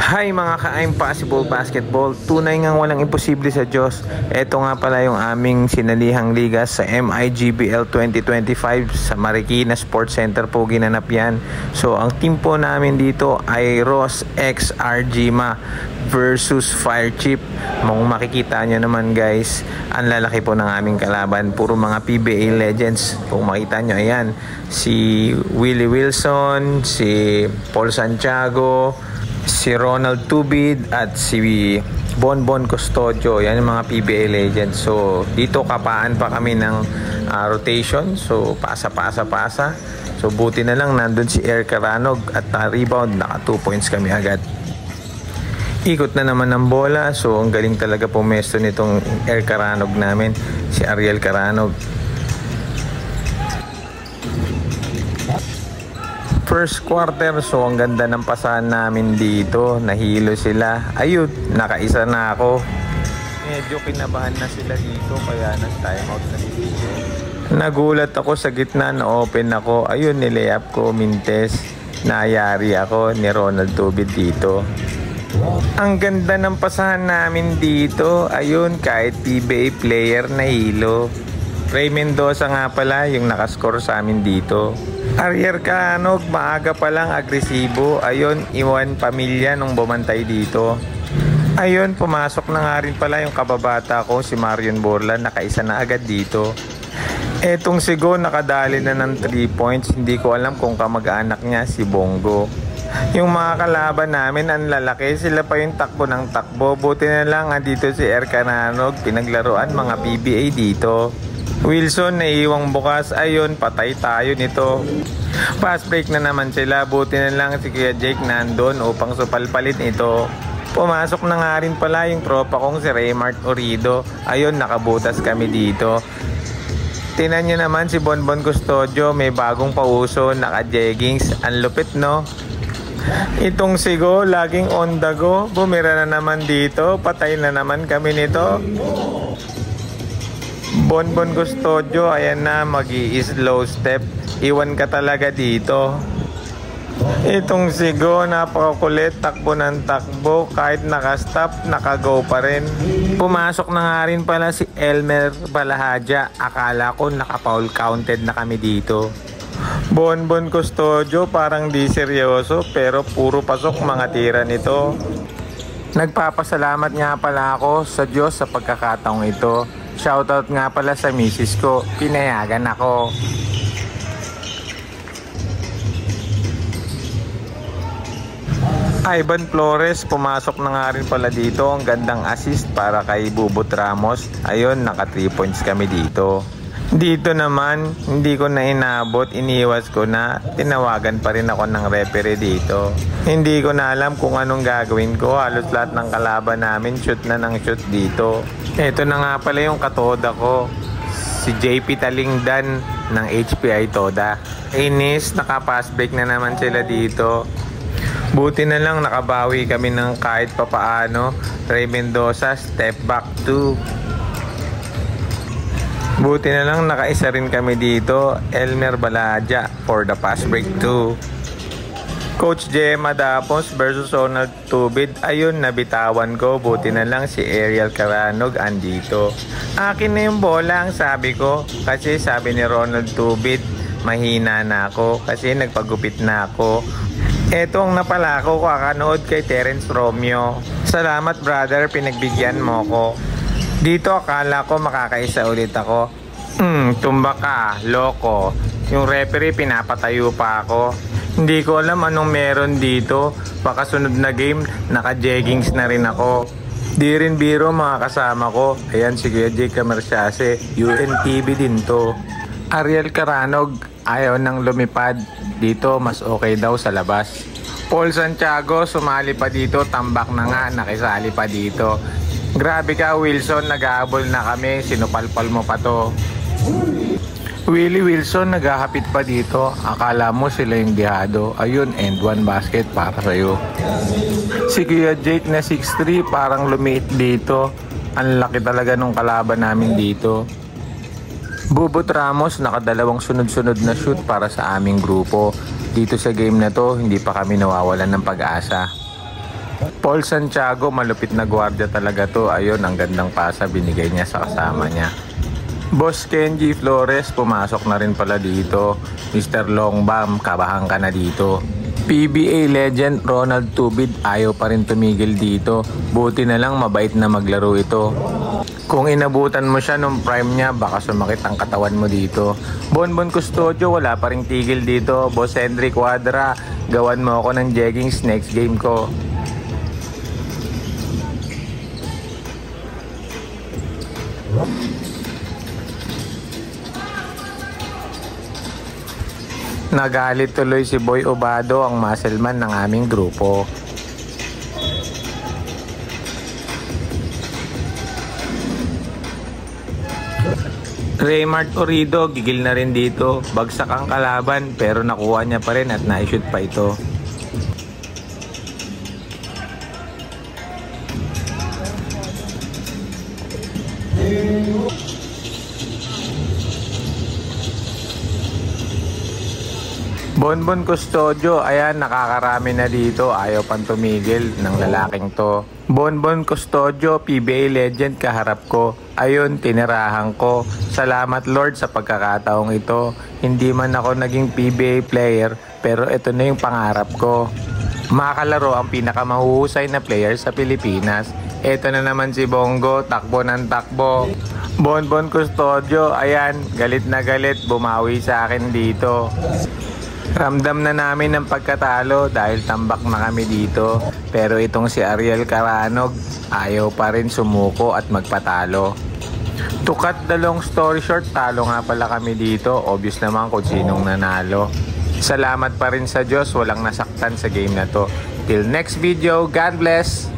Hi mga ka-Impossible Basketball, tunay ngang walang imposible sa Diyos. Ito nga pala yung aming sinalihang liga sa MIGBL 2025 sa Marikina Sports Center po ginanap yan. So ang team po namin dito ay Ross X Arjima versus Fire Chip. Kung makikita nyo naman guys, ang lalaki po ng aming kalaban, puro mga PBA legends. Kung makita nyo, ayan, si Willie Wilson, si Paul Santiago, si Ronald Tubid at si Bonbon Custodio. Yan yung mga PBA legends. So dito kapaan pa kami ng rotation. So pasa. So buti na lang nandun si Air Caranog at rebound, naka 2 points kami agad. Ikot na naman ng bola. So ang galing talaga pumesto nitong Air Caranog namin, si Ariel Caranog. First quarter, so ang ganda ng pasahan namin dito. Nahilo sila. Ayun, nakaisa na ako. Medyo kinabahan na sila dito kaya nag-timeout na dito. Nagulat ako sa gitna, na-open ako. Ayun, nilayap ko, mintes. Nayari ako ni Ronald Tubid dito. Ang ganda ng pasahan namin dito. Ayun, kahit PBA player nahilo. Ray Mendoza nga pala yung nakascore sa amin dito. Ariel Caranog, maaga pa lang agresibo. Ayun, iwan pamilya nung bumantay dito. Ayun, pumasok na nga rin pala yung kababata ko, si Marion Borla. Nakaisa na agad dito. Etong sigo, nakadali na ng 3 points. Hindi ko alam kung kamag-anak niya, si Bongo. Yung mga kalaban namin, ang lalaki. Sila pa yung takbo ng takbo. Buti na lang, andito si Air Caranog. Pinaglaruan mga PBA dito. Wilson naiiwang bukas. Ayun, patay tayo nito. Fast break na naman sila. Buti na lang si Kuya Jake nandun upang supalpalit ito. Pumasok na nga rin pala yung tropa kong si Raymart Orido. Ayun, nakabutas kami dito. Tinan nyo naman si Bonbon Custodio, may bagong pauso, naka-jeggings. Ang lupit, no? Itong sigo, laging on the go. Bumira na naman dito. Patay na naman kami nito. Bonbon Custodio, ayan na, mag-i-slow step. Iwan ka talaga dito. Itong sigo, napakakulit, takbo ng takbo. Kahit nakastop, nakago pa rin. Pumasok na nga rin pala si Elmer Balahadja. Akala ko naka-foul counted na kami dito. Bonbon Custodio, parang di seryoso, pero puro pasok mga tira nito. Nagpapasalamat nga pala ako sa Diyos sa pagkakataong ito. Shoutout nga pala sa misis ko, pinayagan ako. Ivan Flores, pumasok na nga rin pala dito. Ang gandang assist para kay Bubot Ramos. Ayun, naka 3 points kami dito. Dito naman, hindi ko na inabot, iniwas ko na. Tinawagan pa rin ako ng referee dito. Hindi ko na alam kung anong gagawin ko. Halos lahat ng kalaban namin shoot na ng shoot dito. Ito na nga pala yung katoda ko, si JP Talingdan ng HPI Toda. Inis, naka-pass break na naman sila dito. Buti na lang nakabawi kami ng kahit papaano. Ray Mendoza, step back 2. Buti na lang nakaisa rin kami dito, Elmer Balahadja for the pass break 2. Coach Jem Adapos versus Ronald Tubid. Ayun, nabitawan ko. Buti na lang si Ariel Caranog andito. Akin na yung bola, ang sabi ko. Kasi sabi ni Ronald Tubid, mahina na ako kasi nagpagupit na ako. Eto ang napala ko kakanood kay Terence Romeo. Salamat brother, pinagbigyan mo ko. Dito akala ko makakaisa ulit ako. Tumba ka, loko. Yung referee pinapatayo pa ako. Hindi ko alam anong meron dito. Baka sunod na game, naka-jeggings na rin ako. Di rin biro mga kasama ko. Ayan si Kuya Jake Camerciase, UNTV din to. Ariel Caranog, ayaw nang lumipad. Dito mas okay daw sa labas. Paul Santiago, sumali pa dito. Tambak na nga, nakisali pa dito. Grabe ka Wilson, nag-aabol na kami. Sinupalpal mo pa to. Willie Wilson, naghahapit pa dito. Akala mo sila yung dihado. Ayun, and 1 basket para sa'yo. Si Kuya Jake na 6'3", parang lumiit dito. Ang laki talaga nung kalaban namin dito. Bubot Ramos, nakadalawang sunod-sunod na shoot para sa aming grupo. Dito sa game na to, hindi pa kami nawawalan ng pag-asa. Paul Santiago, malupit na gwardiya talaga to. Ayun, ang gandang pasa binigay niya sa kasama niya. Boss Kenji Flores, pumasok na rin pala dito. Mr. Longbam, kabahan ka na dito. PBA legend Ronald Tubid, ayaw pa rin tumigil dito. Buti na lang mabait na maglaro ito. Kung inabutan mo siya nung prime niya, baka sumakit ang katawan mo dito. Bonbon Custodio, wala pa ring tigil dito. Boss Henry Quadra, gawan mo ako ng jeggings next game ko. Nagalit tuloy si Boy Obado, ang muscleman ng aming grupo. Raymart Orido, gigil na rin dito. Bagsak ang kalaban pero nakuha niya pa rin at na-shoot pa ito. Bonbon Custodio, ayan, nakakarami na dito. Ayaw pang tumigil ng lalaking to. Bonbon Custodio, PBA legend kaharap ko. Ayun, tinirahan ko. Salamat Lord sa pagkakataong ito. Hindi man ako naging PBA player, pero ito na yung pangarap ko. Makakalaro ang pinakamahuhusay na player sa Pilipinas. Ito na naman si Bongo, takbo ng takbo. Bonbon Custodio, ayan, galit na galit, bumawi sa akin dito. Ramdam na namin ang pagkatalo dahil tambak na kami dito. Pero itong si Ariel Caranog, ayaw pa rin sumuko at magpatalo. To cut the long story short, talo nga pala kami dito. Obvious naman kung sinong nanalo. Salamat pa rin sa Diyos, walang nasaktan sa game na to. Till next video, God bless!